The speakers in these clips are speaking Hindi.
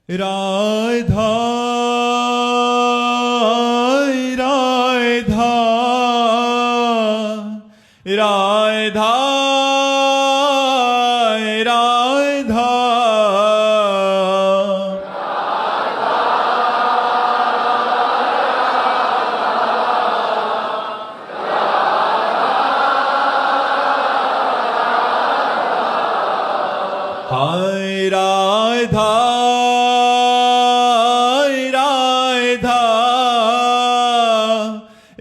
राधा राधा राधा राधा हाय राधा राधा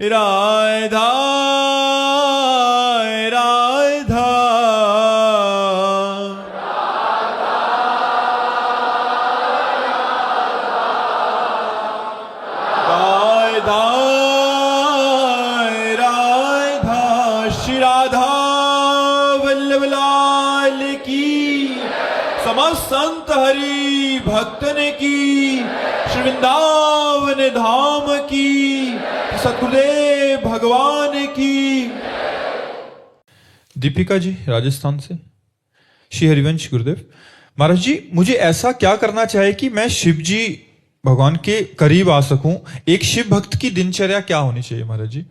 राधा राधा राधा राधा श्री राधा वल्लभ लाल की समस्त संत हरि भक्तन की श्री वृंदावन धाम की सतगुरुदेव भगवान की। दीपिका जी राजस्थान से। श्री हरिवंश गुरुदेव महाराज जी, मुझे ऐसा क्या करना चाहिए कि मैं शिव जी भगवान के करीब आ सकूं? एक शिव भक्त की दिनचर्या क्या होनी चाहिए महाराज जी?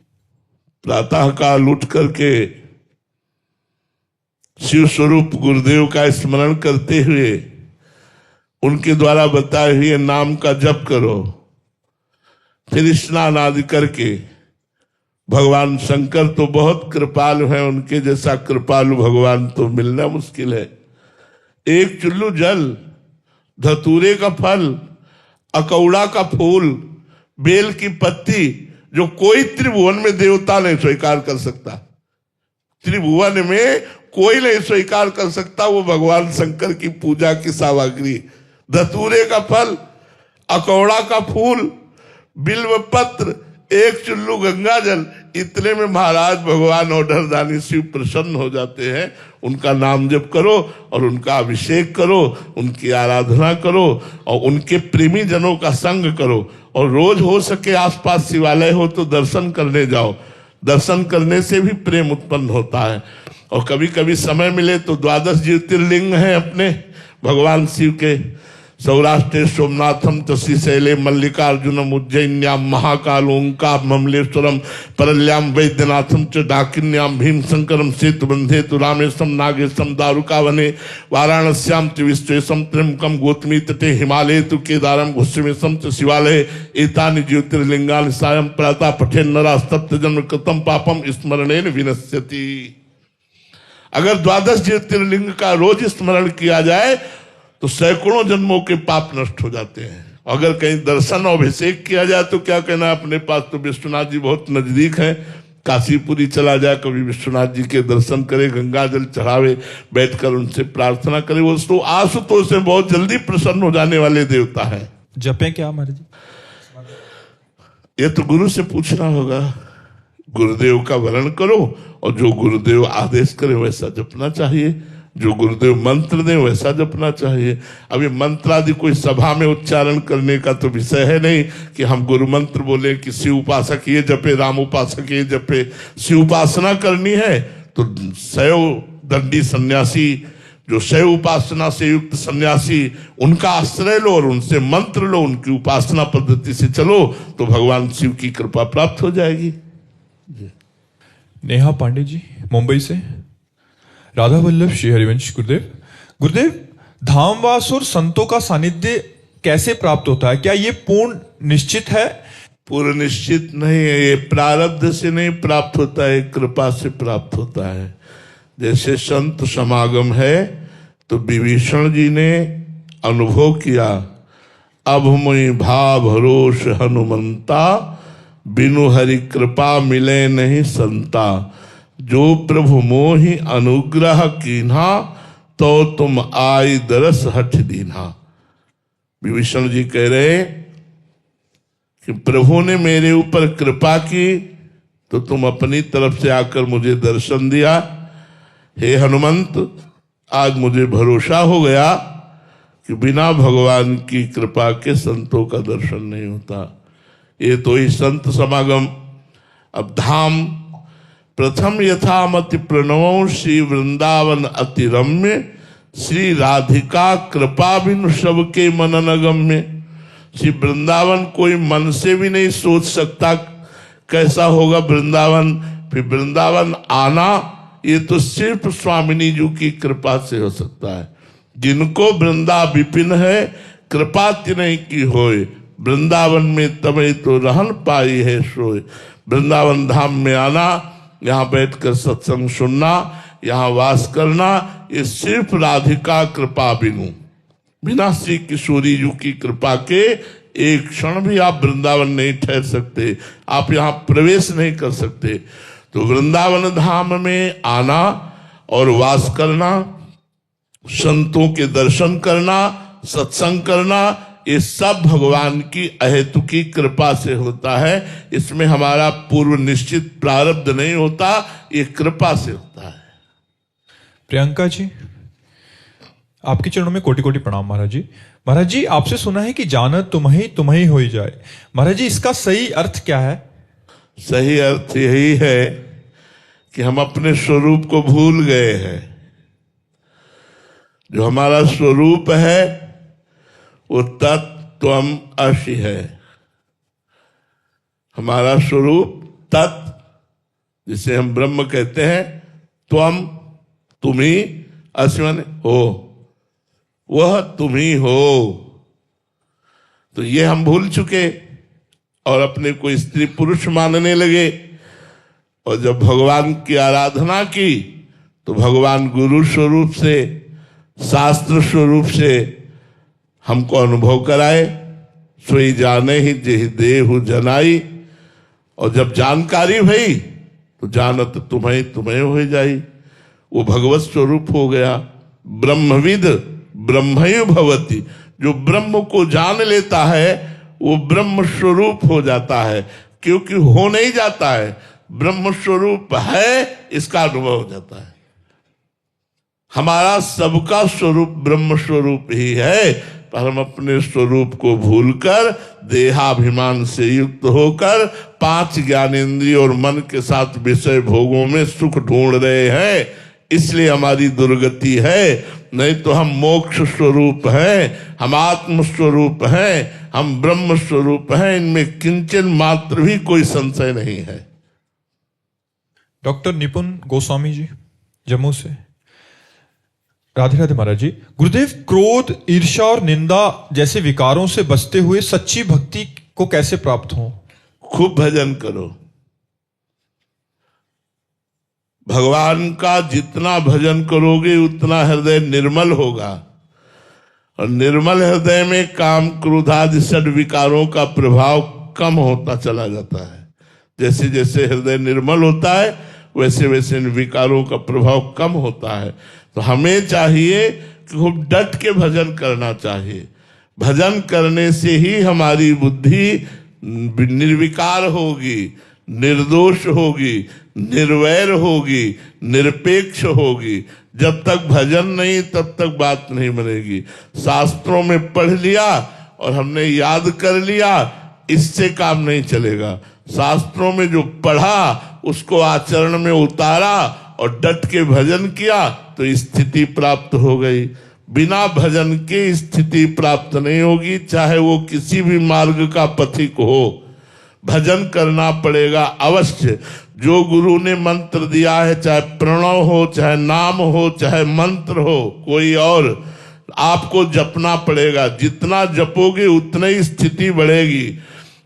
प्रातः काल उठ करके शिव स्वरूप गुरुदेव का स्मरण करते हुए उनके द्वारा बताए हुए नाम का जप करो। फिर स्नान आदि करके, भगवान शंकर तो बहुत कृपालु हैं, उनके जैसा कृपालु भगवान तो मिलना मुश्किल है। एक चुल्लू जल, धतूरे का फल, अकौड़ा का फूल, बेल की पत्ती, जो कोई त्रिभुवन में देवता नहीं स्वीकार कर सकता, त्रिभुवन में कोई नहीं स्वीकार कर सकता, वो भगवान शंकर की पूजा की सामग्री। धतूरे का फल, अकौड़ा का फूल, बिल्व पत्र, एक चुल्लू गंगा जल, इतने में महाराज भगवान ऑर्डर दानी शिव प्रसन्न हो जाते हैं। उनका नाम जप करो और उनका अभिषेक करो, उनकी आराधना करो और उनके प्रेमी जनों का संग करो। और रोज हो सके आसपास शिवालय हो तो दर्शन करने जाओ, दर्शन करने से भी प्रेम उत्पन्न होता है। और कभी कभी समय मिले तो 12 ज्योतिर्लिंग हैं अपने भगवान शिव के। सौराष्ट्र सोमनाथम च श्रीशैले मल्लिकार्जुनम उज्जैन्याम महाकाल ओंकार ममलेश्वरम परल्याम वैद्यनाथम च डाकिन्याम भीमशंकरम सेतुबंधे तु रामेशम नागेशम दारुकावने वाराणस्याम च विश्वेशम त्र्यंबकम गौतमी तटे हिमालय तु केदारम घुस्मेशम च शिवालय एतानि ज्योतिर्लिंगानि सायं प्रातः पठेन नरः सप्तजन्म कृतं पापम स्मरणेन विनश्यति। अगर 12 ज्योतिर्लिंग का रोज स्मरण किया जाए तो सैकड़ों जन्मों के पाप नष्ट हो जाते हैं। अगर कहीं दर्शन और अभिषेक किया जाए तो क्या कहना, अपने पास तो विश्वनाथ जी बहुत नजदीक हैं, काशीपुरी चला जाए, कभी विश्वनाथ जी के दर्शन करे, गंगा जल चढ़ावे, बैठकर उनसे प्रार्थना करे। वो तो आशुतोष से बहुत जल्दी प्रसन्न हो जाने वाले देवता है। जपें क्या महाराज जी? ये तो गुरु से पूछना होगा। गुरुदेव का वर्ण करो और जो गुरुदेव आदेश करे वैसा जपना चाहिए, जो गुरुदेव मंत्र दें वैसा जपना चाहिए। अभी मंत्र आदि कोई सभा में उच्चारण करने का तो विषय है नहीं कि हम गुरु मंत्र बोले कि शिव उपासक ये जपे, राम उपासक ये जपे। शिव उपासना करनी है तो शैव दंडी सन्यासी, जो शैव उपासना से युक्त सन्यासी, उनका आश्रय लो और उनसे मंत्र लो, उनकी उपासना पद्धति से चलो तो भगवान शिव की कृपा प्राप्त हो जाएगी। नेहा पांडे जी मुंबई से। राधा वल्लभ श्री हरिवंश गुरुदेव। गुरुदेव, धामवास और संतों का सानिध्य कैसे प्राप्त होता है? क्या ये पूर्ण निश्चित है? पूर्ण निश्चित नहीं है, ये प्रारब्ध से नहीं प्राप्त होता है, कृपा से प्राप्त होता है। जैसे संत समागम है तो विभीषण जी ने अनुभव किया, अब मुई भाव भरोस हनुमंता, बिनु हरि कृपा मिले नहीं संता, जो प्रभु मोहि अनुग्रह कीन्हा, तो तुम आई दरस हठ दीन्हा। विभीषण जी कह रहे कि प्रभु ने मेरे ऊपर कृपा की तो तुम अपनी तरफ से आकर मुझे दर्शन दिया। हे हनुमंत, आज मुझे भरोसा हो गया कि बिना भगवान की कृपा के संतों का दर्शन नहीं होता। ये तो ही संत समागम। अब धाम प्रथम यथामति प्रणव श्री वृंदावन अति रम्य, श्री राधिका कृपा बिनु सबके मनन अगम्य। श्री वृंदावन कोई मन से भी नहीं सोच सकता कैसा होगा वृंदावन। फिर वृंदावन आना ये तो सिर्फ स्वामिनी जी की कृपा से हो सकता है। जिनको वृंदा विपिन है कृपा तिन्हीं की होए, वृंदावन में तबे तो रहन पाई है सोए। वृंदावन धाम में आना, यहाँ बैठकर सत्संग सुनना, यहाँ वास करना, ये सिर्फ राधिका कृपा बिनु, बिना श्री किशोरी जी की कृपा के एक क्षण भी आप वृंदावन नहीं ठहर सकते, आप यहाँ प्रवेश नहीं कर सकते। तो वृंदावन धाम में आना और वास करना, संतों के दर्शन करना, सत्संग करना, ये सब भगवान की अहेतुकी कृपा से होता है। इसमें हमारा पूर्व निश्चित प्रारब्ध नहीं होता, ये कृपा से होता है। प्रियंका जी, आपके चरणों में कोटि कोटि प्रणाम महाराज जी। महाराज जी, आपसे सुना है कि जानत तुम्हें हो ही जाए। महाराज जी, इसका सही अर्थ क्या है? सही अर्थ यही है कि हम अपने स्वरूप को भूल गए हैं। जो हमारा स्वरूप है वो तत्त्वम असि है। हमारा स्वरूप तत्, जिसे हम ब्रह्म कहते हैं, त्वम तुम्ही, असि माने हो, वह तुम्ही हो। तो ये हम भूल चुके और अपने को स्त्री पुरुष मानने लगे। और जब भगवान की आराधना की तो भगवान गुरु स्वरूप से, शास्त्र स्वरूप से हमको अनुभव कराए। सोई जाने ही जेहि देहु जनाई। और जब जानकारी भई तो जानत तुम्हें हो जाई। वो भगवत स्वरूप हो गया। ब्रह्मविद ब्रह्मयु भवति। जो ब्रह्म को जान लेता है वो ब्रह्म स्वरूप हो जाता है, क्योंकि हो नहीं जाता है, ब्रह्म स्वरूप है इसका अनुभव हो जाता है। हमारा सबका स्वरूप ब्रह्म स्वरूप ही है, पर हम अपने स्वरूप को भूलकर देहाभिमान से युक्त होकर 5 ज्ञानेंद्रिय और मन के साथ विषय भोगों में सुख ढूंढ रहे हैं। इसलिए हमारी दुर्गति है। नहीं तो हम मोक्ष स्वरूप हैं, हम आत्म स्वरूप हैं, हम ब्रह्म स्वरूप हैं। इनमें किंचन मात्र भी कोई संशय नहीं है। डॉक्टर निपुण गोस्वामी जी, जम्मू से। राधे राधे महाराज जी। गुरुदेव, क्रोध, ईर्ष्या और निंदा जैसे विकारों से बचते हुए सच्ची भक्ति को कैसे प्राप्त हो? खूब भजन करो। भगवान का जितना भजन करोगे उतना हृदय निर्मल होगा। और निर्मल हृदय में काम क्रोध आदि षड विकारों का प्रभाव कम होता चला जाता है। जैसे जैसे हृदय निर्मल होता है वैसे वैसे इन विकारों का प्रभाव कम होता है। तो हमें चाहिए कि खूब डट के भजन करना चाहिए। भजन करने से ही हमारी बुद्धि निर्विकार होगी, निर्दोष होगी, निर्वैर होगी, निरपेक्ष होगी। जब तक भजन नहीं तब तक बात नहीं बनेगी। शास्त्रों में पढ़ लिया और हमने याद कर लिया, इससे काम नहीं चलेगा। शास्त्रों में जो पढ़ा उसको आचरण में उतारा और डट के भजन किया तो स्थिति प्राप्त हो गई। बिना भजन के स्थिति प्राप्त नहीं होगी, चाहे वो किसी भी मार्ग का पथिक हो। भजन करना पड़ेगा अवश्य। जो गुरु ने मंत्र दिया है, चाहे प्रणव हो, चाहे नाम हो, चाहे मंत्र हो, कोई और, आपको जपना पड़ेगा। जितना जपोगे उतना ही स्थिति बढ़ेगी।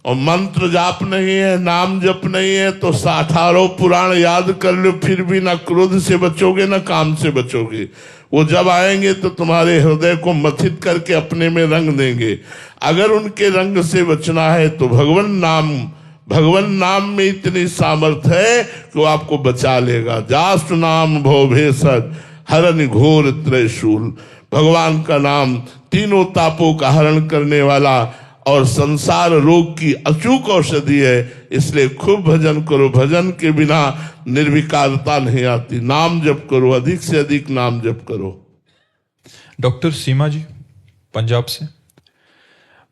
और मंत्र जाप नहीं है, नाम जप नहीं है तो 18 पुराण याद कर लो, फिर भी ना क्रोध से बचोगे ना काम से बचोगे। वो जब आएंगे तो तुम्हारे हृदय को मथित करके अपने में रंग देंगे। अगर उनके रंग से बचना है तो भगवान नाम में इतनी सामर्थ्य है कि वो आपको बचा लेगा। जासु नाम भव भेषज हरण घोर त्रैशूल। भगवान का नाम तीनों तापों का हरण करने वाला और संसार रोग की अचूक औषधि है। इसलिए खूब भजन करो। भजन के बिना निर्विकारता नहीं आती। नाम जप करो, अधिक से अधिक नाम जप करो। डॉक्टर सीमा जी, पंजाब से।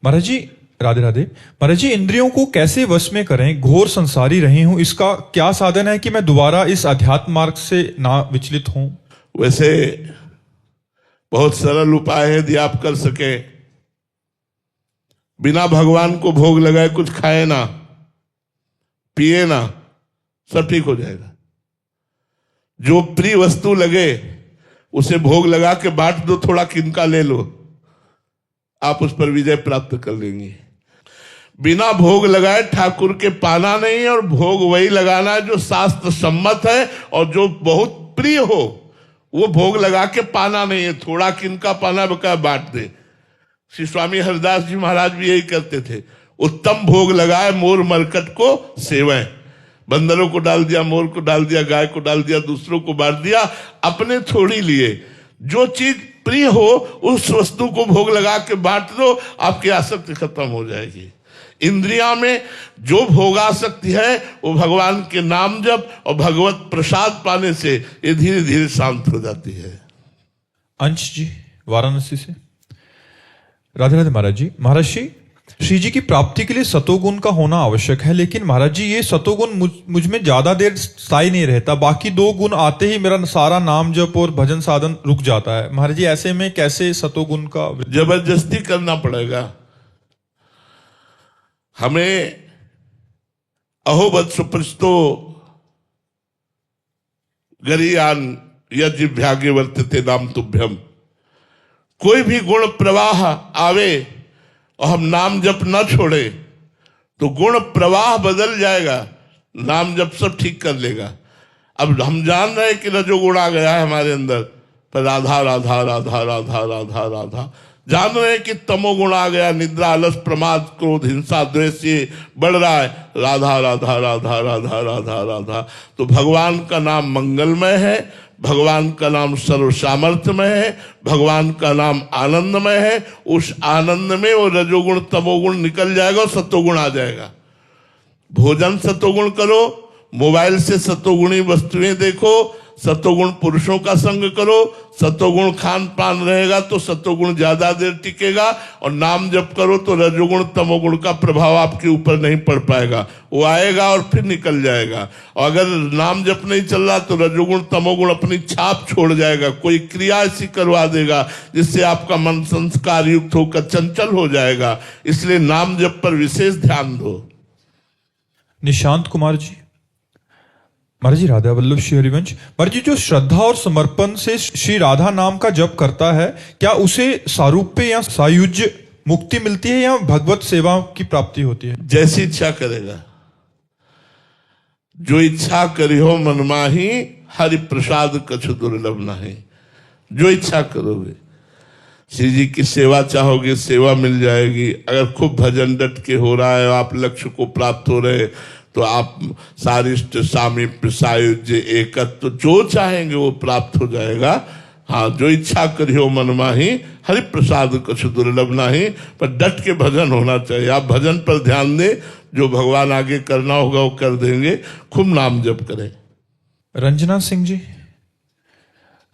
महाराज जी, राधे राधे। महाराज जी, इंद्रियों को कैसे वश में करें? घोर संसारी रही हूं, इसका क्या साधन है कि मैं दोबारा इस अध्यात्म मार्ग से ना विचलित हूं? वैसे बहुत सरल उपाय है, यदि आप कर सके, बिना भगवान को भोग लगाए कुछ खाए ना, पिए ना, सब ठीक हो जाएगा। जो प्रिय वस्तु लगे उसे भोग लगा के बांट दो, थोड़ा किनका ले लो, आप उस पर विजय प्राप्त कर लेंगे। बिना भोग लगाए ठाकुर के पाना नहीं है, और भोग वही लगाना है जो शास्त्र सम्मत है, और जो बहुत प्रिय हो वो भोग लगा के पाना नहीं है, थोड़ा किनका पाना बका बांट दे। श्री स्वामी हरिदास जी महाराज भी यही करते थे, उत्तम भोग लगाए मोर मरकट को सेवै, बंदरों को डाल दिया, मोर को डाल दिया, गाय को डाल दिया, दूसरों को बांट दिया, अपने थोड़ी लिए। जो चीज प्रिय हो उस वस्तु को भोग लगा के बांट दो, आपकी आसक्ति खत्म हो जाएगी। इंद्रिया में जो भोगासक्ति है वो भगवान के नाम जप और भगवत प्रसाद पाने से ये धीरे धीरे शांत हो जाती है। अंश जी वाराणसी से, राधे राधे महाराज जी। महाराज श्री जी की प्राप्ति के लिए सतोगुण का होना आवश्यक है, लेकिन महाराज जी ये सतोगुण मुझ में ज्यादा देर स्थायी नहीं रहता, बाकी दो गुण आते ही मेरा सारा नाम जप और भजन साधन रुक जाता है। महाराज जी ऐसे में कैसे सतोगुण का? जबरदस्ती करना पड़ेगा हमें। अहोबत सुपरिष्टो गरीयान यज्ञ वर्तते नाम तुभ्यम। कोई भी गुण प्रवाह आवे और हम नाम जप न छोड़े तो गुण प्रवाह बदल जाएगा, नाम जप सब ठीक कर लेगा। अब हम जान रहे हैं कि रजोगुण आ गया है हमारे अंदर, पर राधा राधा राधा राधा राधा राधा, जान रहे हैं कि तमोगुण आ गया, निद्रा आलस प्रमाद क्रोध हिंसा द्वेष ये बढ़ रहा है, राधा राधा राधा राधा राधा राधा। तो भगवान का नाम मंगलमय है, भगवान का नाम सर्व सामर्थ्यमय है, भगवान का नाम आनंदमय है। उस आनंद में वो रजोगुण तमोगुण निकल जाएगा और सतोगुण आ जाएगा। भोजन सतोगुण करो, मोबाइल से सतोगुणी वस्तुएं देखो, सतोगुण पुरुषों का संग करो, सतोगुण खान पान रहेगा तो सतोगुण ज्यादा देर टिकेगा, और नाम जप करो तो रजोगुण तमोगुण का प्रभाव आपके ऊपर नहीं पड़ पाएगा, वो आएगा और फिर निकल जाएगा। और अगर नाम जप नहीं चल रहा तो रजोगुण तमोगुण अपनी छाप छोड़ जाएगा, कोई क्रिया ऐसी करवा देगा जिससे आपका मन संस्कार युक्त होकर चंचल हो जाएगा। इसलिए नाम जप पर विशेष ध्यान दो। निशांत कुमार जी, महाराज जी राधा वल्लभ श्री हरिवंश। महाराज जी जो श्रद्धा और समर्पण से श्री राधा नाम का जप करता है, क्या उसे सारूप्य या सायुज्य मुक्ति मिलती है या भगवत सेवा की प्राप्ति होती है? जैसी इच्छा करेगा, जो इच्छा करी हो मन माही, हरि प्रसाद कछु दुर्लभ नहीं। जो इच्छा करोगे, श्री जी की सेवा चाहोगे, सेवा मिल जाएगी। अगर खूब भजन डट के हो रहा है, आप लक्ष्य को प्राप्त हो रहे, तो आप सारिष्ट सामीप्य सायुज्य एकत्व जो चाहेंगे वो प्राप्त हो जाएगा। हाँ, जो इच्छा करी हो मन माही, हरि प्रसाद कुछ दुर्लभ नहीं। पर डट के भजन होना चाहिए। आप भजन पर ध्यान दें, जो भगवान आगे करना होगा वो कर देंगे। खूब नाम जप करें। रंजना सिंह जी,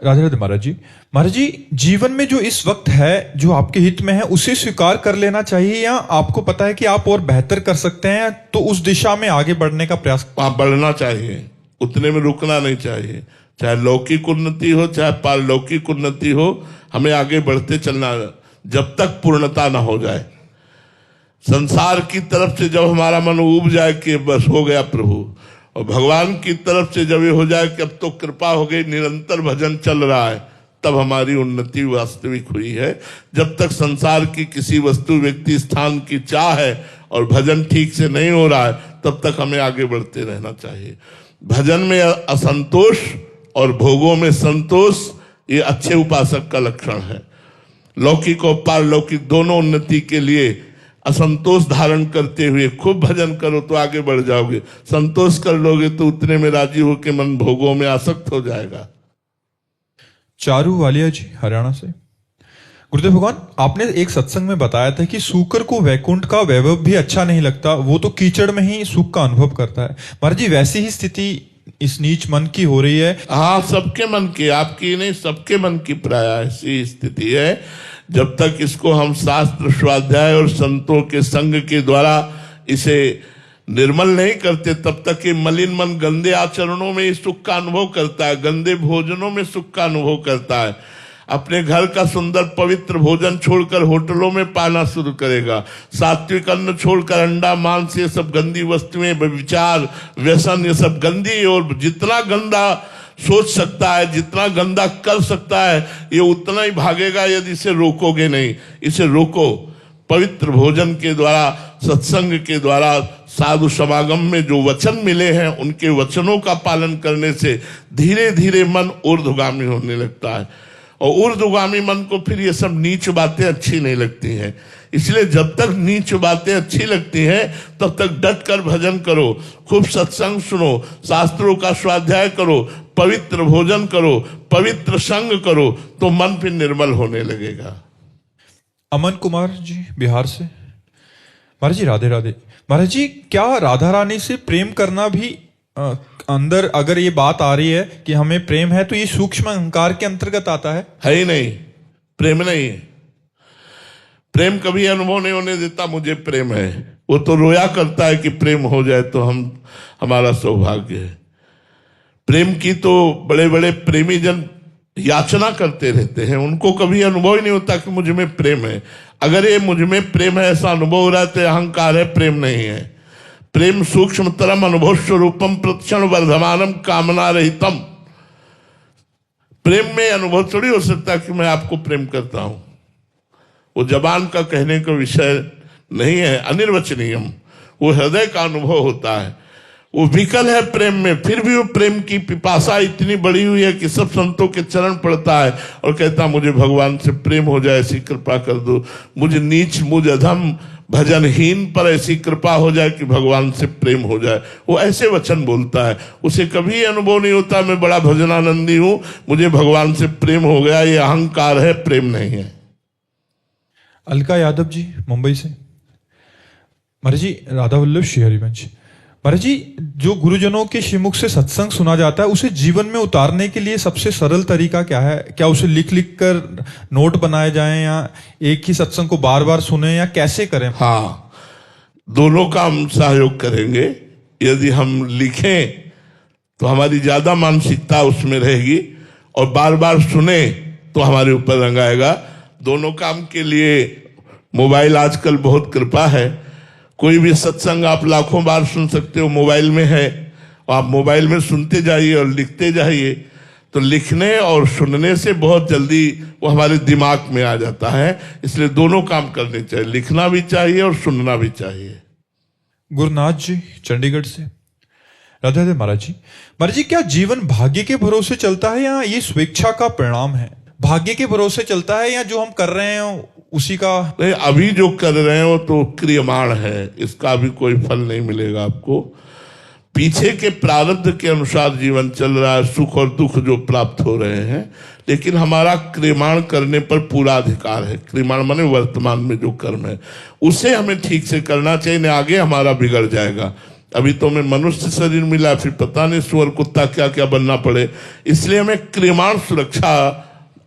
राधे राधे महाराज जी। महाराज जी जीवन में जो इस वक्त है जो आपके हित में है उसे स्वीकार कर लेना चाहिए, या आपको पता है कि आप और बेहतर कर सकते हैं तो उस दिशा में आगे बढ़ने का प्रयास? बढ़ना चाहिए, उतने में रुकना नहीं चाहिए। चाहे लौकिक उन्नति हो चाहे पारलौकिक उन्नति हो, हमें आगे बढ़ते चलना जब तक पूर्णता ना हो जाए। संसार की तरफ से जब हमारा मन उब जाए कि बस हो गया प्रभु, और भगवान की तरफ से जब ये हो जाए कि अब तो कृपा हो गई, निरंतर भजन चल रहा है, तब हमारी उन्नति वास्तविक हुई है। जब तक संसार की किसी वस्तु व्यक्ति स्थान की चाह है और भजन ठीक से नहीं हो रहा है, तब तक हमें आगे बढ़ते रहना चाहिए। भजन में असंतोष और भोगों में संतोष, ये अच्छे उपासक का लक्षण है। लौकिक और पारलौकिक दोनों उन्नति के लिए असंतोष धारण करते हुए खूब भजन करो तो आगे बढ़ जाओगे। संतोष कर लोगे तो उतने में राजी होकर मन भोगों में आसक्त हो जाएगा। चारू वालिया जी हरियाणा से, गुरुदेव भगवान आपने एक सत्संग में बताया था कि सूकर को वैकुंठ का वैभव भी अच्छा नहीं लगता, वो तो कीचड़ में ही सुख का अनुभव करता है। महाराज जी वैसी ही स्थिति इस नीच मन की हो रही है? हाँ, सबके मन की, आपकी नहीं, सबके मन की प्राय ऐसी स्थिति है। जब तक इसको हम शास्त्र स्वाध्याय और संतों के संग के द्वारा इसे निर्मल नहीं करते, तब तक ये मलिन मन गंदे आचरणों में सुख का अनुभव करता है, गंदे भोजनों में सुख का अनुभव करता है। अपने घर का सुंदर पवित्र भोजन छोड़कर होटलों में पाना शुरू करेगा, सात्विक अन्न छोड़कर अंडा मांस ये सब गंदी वस्तुएं, विचार व्यसन ये सब गंदी, और जितना गंदा सोच सकता है, जितना गंदा कर सकता है, ये उतना ही भागेगा यदि इसे रोकोगे नहीं। इसे रोको पवित्र भोजन के द्वारा, सत्संग के द्वारा, साधु समागम में जो वचन मिले हैं उनके वचनों का पालन करने से धीरे धीरे मन ऊर्ध्वगामी होने लगता है, और ऊर्ध्वगामी मन को फिर ये सब नीच बातें अच्छी नहीं लगती हैं। इसलिए जब तक नीच बातें अच्छी लगती हैं तब तक डट कर भजन करो, खूब सत्संग सुनो, शास्त्रों का स्वाध्याय करो, पवित्र भोजन करो, पवित्र संग करो, तो मन फिर निर्मल होने लगेगा। अमन कुमार जी बिहार से। महाराज जी राधे राधे। महाराज जी, क्या राधा रानी से प्रेम करना भी अंदर अगर ये बात आ रही है कि हमें प्रेम है, तो ये सूक्ष्म अहंकार के अंतर्गत आता है? है ही नहीं, प्रेम नहीं है। प्रेम कभी अनुभव नहीं होने देता मुझे प्रेम है, वो तो रोया करता है कि प्रेम हो जाए तो हमारा सौभाग्य है। प्रेम की तो बड़े बड़े प्रेमी जन याचना करते रहते हैं, उनको कभी अनुभव ही नहीं होता कि मुझ में प्रेम है। अगर ये मुझ में प्रेम है ऐसा अनुभव हो रहा है तो अहंकार है, प्रेम नहीं है। प्रेम सूक्ष्मतरम अनुभव स्वरूपम प्रतिक्षण वर्धमानम कामना रहितम। प्रेम में अनुभव थोड़ी हो सकता कि मैं आपको प्रेम करता हूं, वो जबान का कहने का विषय नहीं है, अनिर्वचनीयम, वो हृदय का अनुभव होता है। वो विकल है प्रेम में, फिर भी वो प्रेम की पिपासा इतनी बड़ी हुई है कि सब संतों के चरण पड़ता है और कहता मुझे भगवान से प्रेम हो जाए, ऐसी कृपा कर दो, मुझे नीच मुझ अधम भजनहीन पर ऐसी कृपा हो जाए कि भगवान से प्रेम हो जाए। वो ऐसे वचन बोलता है, उसे कभी अनुभव नहीं होता मैं बड़ा भजनानंदी हूं, मुझे भगवान से प्रेम हो गया। ये अहंकार है, प्रेम नहीं है। अलका यादव जी मुंबई से। महाराज जी राधा वल्लभ श्री हरिवंश। महाराज जी, जो गुरुजनों के श्रीमुख से सत्संग सुना जाता है उसे जीवन में उतारने के लिए सबसे सरल तरीका क्या है? क्या उसे लिख लिख कर नोट बनाए जाएं, या एक ही सत्संग को बार बार सुने, या कैसे करें? हाँ, दोनों का हम सहयोग करेंगे। यदि हम लिखें तो हमारी ज्यादा मानसिकता उसमें रहेगी, और बार बार सुने तो हमारे ऊपर रंग आएगा। दोनों काम के लिए मोबाइल आजकल बहुत कृपा है, कोई भी सत्संग आप लाखों बार सुन सकते हो, मोबाइल में है, और आप मोबाइल में सुनते जाइए और लिखते जाइए, तो लिखने और सुनने से बहुत जल्दी वो हमारे दिमाग में आ जाता है। इसलिए दोनों काम करने चाहिए, लिखना भी चाहिए और सुनना भी चाहिए। गुरुनाथ जी चंडीगढ़ से। राधे राधे महाराज जी। महाराज जी, क्या जीवन भाग्य के भरोसे चलता है या ये स्वेच्छा का परिणाम है? भाग्य के भरोसे चलता है या जो हम कर रहे हैं उसी का? नहीं, अभी जो कर रहे हो तो क्रियमाण है, इसका अभी कोई फल नहीं मिलेगा आपको। पीछे के प्रारब्ध के अनुसार जीवन चल रहा है, सुख और दुख जो प्राप्त हो रहे हैं, लेकिन हमारा क्रियमाण करने पर पूरा अधिकार है। क्रियमाण माने वर्तमान में जो कर्म है उसे हमें ठीक से करना चाहिए, नहीं आगे हमारा बिगड़ जाएगा। अभी तो हमें मनुष्य शरीर मिला, फिर पता नहीं सुअर कुत्ता क्या क्या बनना पड़े। इसलिए हमें क्रियमाण सुरक्षा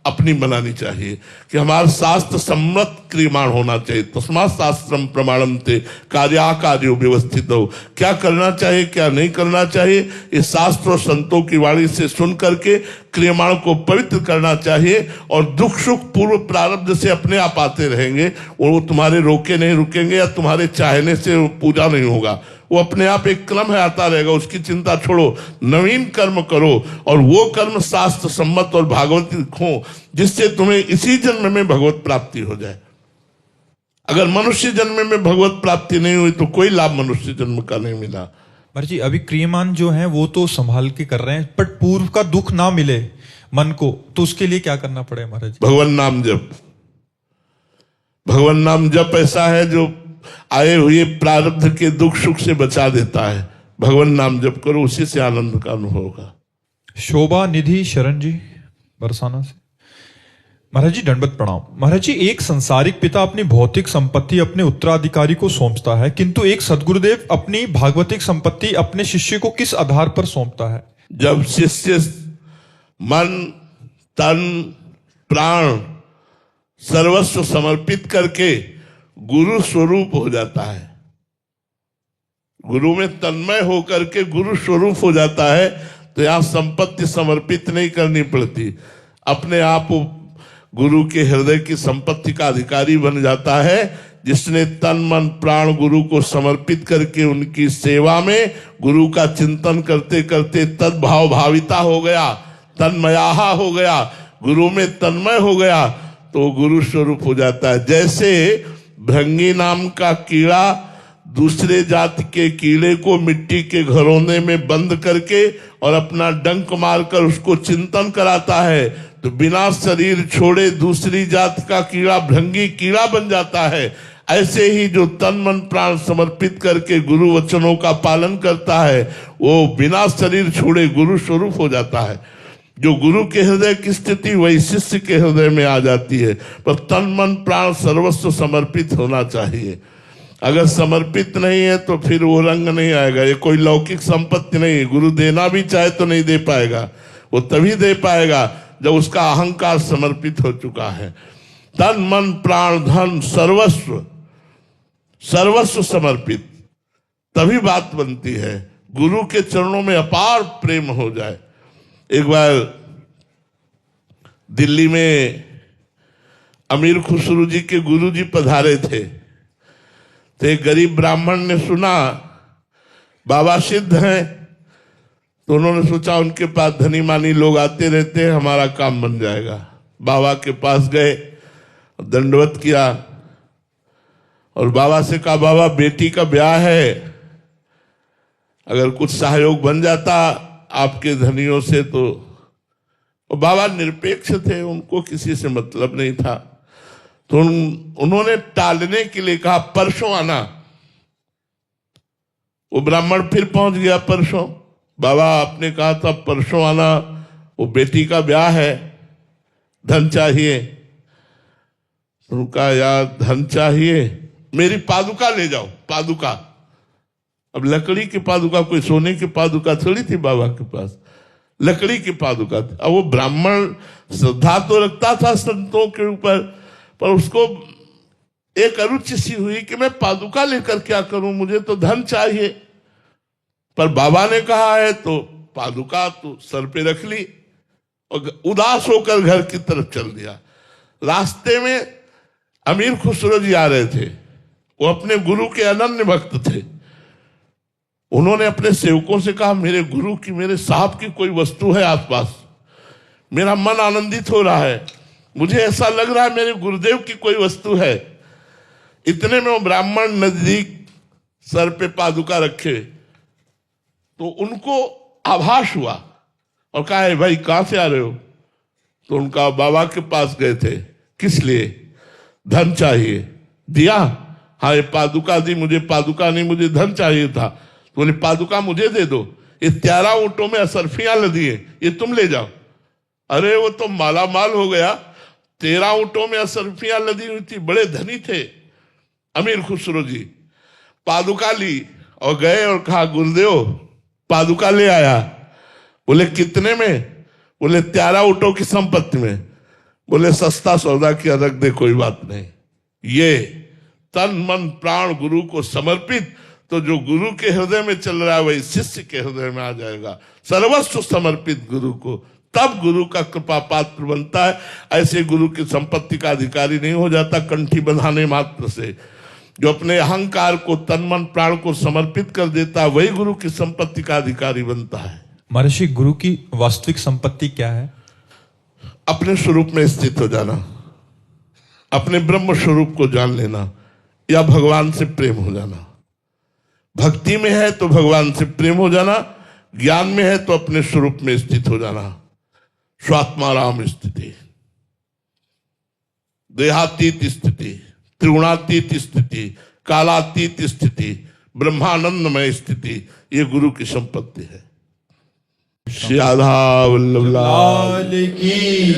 अपनी बनानी चाहिए कि हमारा शास्त्र सम्मत क्रियमाण होना चाहिए। तस्मात् शास्त्रम प्रमाणन्ते कार्याकार्यो व्यवस्थित हो। क्या करना चाहिए क्या नहीं करना चाहिए, इस शास्त्र और संतों की वाणी से सुन करके क्रियमाण को पवित्र करना चाहिए, और दुख सुख पूर्व प्रारब्ध से अपने आप आते रहेंगे, वो तुम्हारे रोके नहीं रुकेंगे, या तुम्हारे चाहने से पूजा नहीं होगा, वो अपने आप एक क्रम है आता रहेगा। उसकी चिंता छोड़ो, नवीन कर्म करो, और वो कर्म शास्त्र सम्मत और भागवतिक हो जिससे तुम्हें इसी जन्म में भगवत प्राप्ति हो जाए। अगर मनुष्य जन्म में भगवत प्राप्ति नहीं हुई तो कोई लाभ मनुष्य जन्म का नहीं मिला। महाराज जी, अभी क्रियमान जो है वो तो संभाल के कर रहे हैं, बट पूर्व का दुख ना मिले मन को, तो उसके लिए क्या करना पड़े महाराज जी? भगवान नाम जप। भगवान नाम जप ऐसा है जो आए हुए प्रारब्ध के दुख सुख से बचा देता है। भगवान नाम जप करो, उसी से आनंद का अनुभव होगा। शोभा निधि शरण जी बरसाना से। महाराज जी दंडवत प्रणाम। महाराज जी, एक संसारिक पिता अपनी भौतिक संपत्ति अपने उत्तराधिकारी को सौंपता है, किंतु एक सदगुरुदेव अपनी भागवतिक संपत्ति अपने शिष्य को किस आधार पर सौंपता है? जब शिष्य मन तन प्राण सर्वस्व समर्पित करके गुरु स्वरूप हो जाता है, गुरु में तन्मय होकर के गुरु स्वरूप हो जाता है, तो यहां संपत्ति समर्पित नहीं करनी पड़ती। अपने आप गुरु के हृदय की संपत्ति का अधिकारी बन जाता है जिसने तन मन प्राण गुरु को समर्पित करके उनकी सेवा में गुरु का चिंतन करते करते तद्भाव भाविता हो गया, तन्मयाहा हो गया, गुरु में तन्मय हो गया, तो गुरु स्वरूप हो जाता है। जैसे भृंगी नाम का कीड़ा दूसरे जाति के कीड़े को मिट्टी के घरौंदे में बंद करके और अपना डंक मारकर उसको चिंतन कराता है, तो बिना शरीर छोड़े दूसरी जाति का कीड़ा भृंगी कीड़ा बन जाता है। ऐसे ही जो तन मन प्राण समर्पित करके गुरु वचनों का पालन करता है वो बिना शरीर छोड़े गुरु स्वरूप हो जाता है। जो गुरु के हृदय की स्थिति वही शिष्य के हृदय में आ जाती है, पर तन मन प्राण सर्वस्व समर्पित होना चाहिए। अगर समर्पित नहीं है तो फिर वो रंग नहीं आएगा। ये कोई लौकिक संपत्ति नहीं है, गुरु देना भी चाहे तो नहीं दे पाएगा, वो तभी दे पाएगा जब उसका अहंकार समर्पित हो चुका है। तन मन प्राण धन सर्वस्व सर्वस्व समर्पित, तभी बात बनती है। गुरु के चरणों में अपार प्रेम हो जाए। एक बार दिल्ली में अमीर खुसरू जी के गुरु जी पधारे थे, तो एक गरीब ब्राह्मण ने सुना बाबा सिद्ध हैं, तो उन्होंने सोचा उनके पास धनी मानी लोग आते रहते हैं, हमारा काम बन जाएगा। बाबा के पास गए, दंडवत किया और बाबा से कहा बाबा बेटी का ब्याह है, अगर कुछ सहयोग बन जाता आपके धनियों से तो। और बाबा निरपेक्ष थे, उनको किसी से मतलब नहीं था, तो उन्होंने टालने के लिए कहा परसों आना। वो ब्राह्मण फिर पहुंच गया परसों, बाबा आपने कहा था परसों आना, वो बेटी का ब्याह है, धन चाहिए। उनका यार धन चाहिए, मेरी पादुका ले जाओ। पादुका, अब लकड़ी की पादुका, कोई सोने की पादुका थोड़ी थी बाबा के पास, लकड़ी की पादुका थी। अब वो ब्राह्मण श्रद्धा तो रखता था संतों के ऊपर, पर उसको एक अरुचि सी हुई कि मैं पादुका लेकर क्या करूं, मुझे तो धन चाहिए। पर बाबा ने कहा है तो पादुका तो सर पे रख ली और उदास होकर घर की तरफ चल दिया। रास्ते में अमीर खुसरो जी आ रहे थे, वो अपने गुरु के अनन्य भक्त थे। उन्होंने अपने सेवकों से कहा मेरे गुरु की, मेरे साहब की कोई वस्तु है आसपास, मेरा मन आनंदित हो रहा है, मुझे ऐसा लग रहा है मेरे गुरुदेव की कोई वस्तु है। इतने में वो ब्राह्मण नजदीक सर पे पादुका रखे, तो उनको आभास हुआ और कहा है भाई कहां से आ रहे हो? तो उनका बाबा के पास गए थे, किस लिए? धन चाहिए। दिया? हाँ ये पादुका दी, मुझे पादुका नहीं, मुझे धन चाहिए था। तो बोले पादुका मुझे दे दो, ये 13 ऊंटों में असरफियां लदी है, ये तुम ले जाओ। अरे वो तो माला माल हो गया, 13 ऊंटों में असरफियां लदी हुई थी, बड़े धनी थे अमीर खुसरो जी। पादुका ली और गए और कहा गुरुदेव पादुका ले आया। बोले कितने में? बोले 13 ऊंटों की संपत्ति में। बोले सस्ता सौदा किया, रख दे, कोई बात नहीं। ये तन मन प्राण गुरु को समर्पित, तो जो गुरु के हृदय में चल रहा है वही शिष्य के हृदय में आ जाएगा। सर्वस्व समर्पित गुरु को, तब गुरु का कृपा पात्र बनता है। ऐसे गुरु की संपत्ति का अधिकारी नहीं हो जाता कंठी बंधाने मात्र से। जो अपने अहंकार को तन मन प्राण को समर्पित कर देता है वही गुरु की संपत्ति का अधिकारी बनता है। महर्षि, गुरु की वास्तविक संपत्ति क्या है? अपने स्वरूप में स्थित हो जाना, अपने ब्रह्म स्वरूप को जान लेना, या भगवान से प्रेम हो जाना। भक्ति में है तो भगवान से प्रेम हो जाना, ज्ञान में है तो अपने स्वरूप में स्थित हो जाना। स्वात्माराम स्थिति, देहातीत स्थिति, त्रिगुणातीत स्थिति, कालातीत स्थिति, ब्रह्मानंदमय स्थिति, ये गुरु की संपत्ति है। श्री राधा वल्लभ लाल की।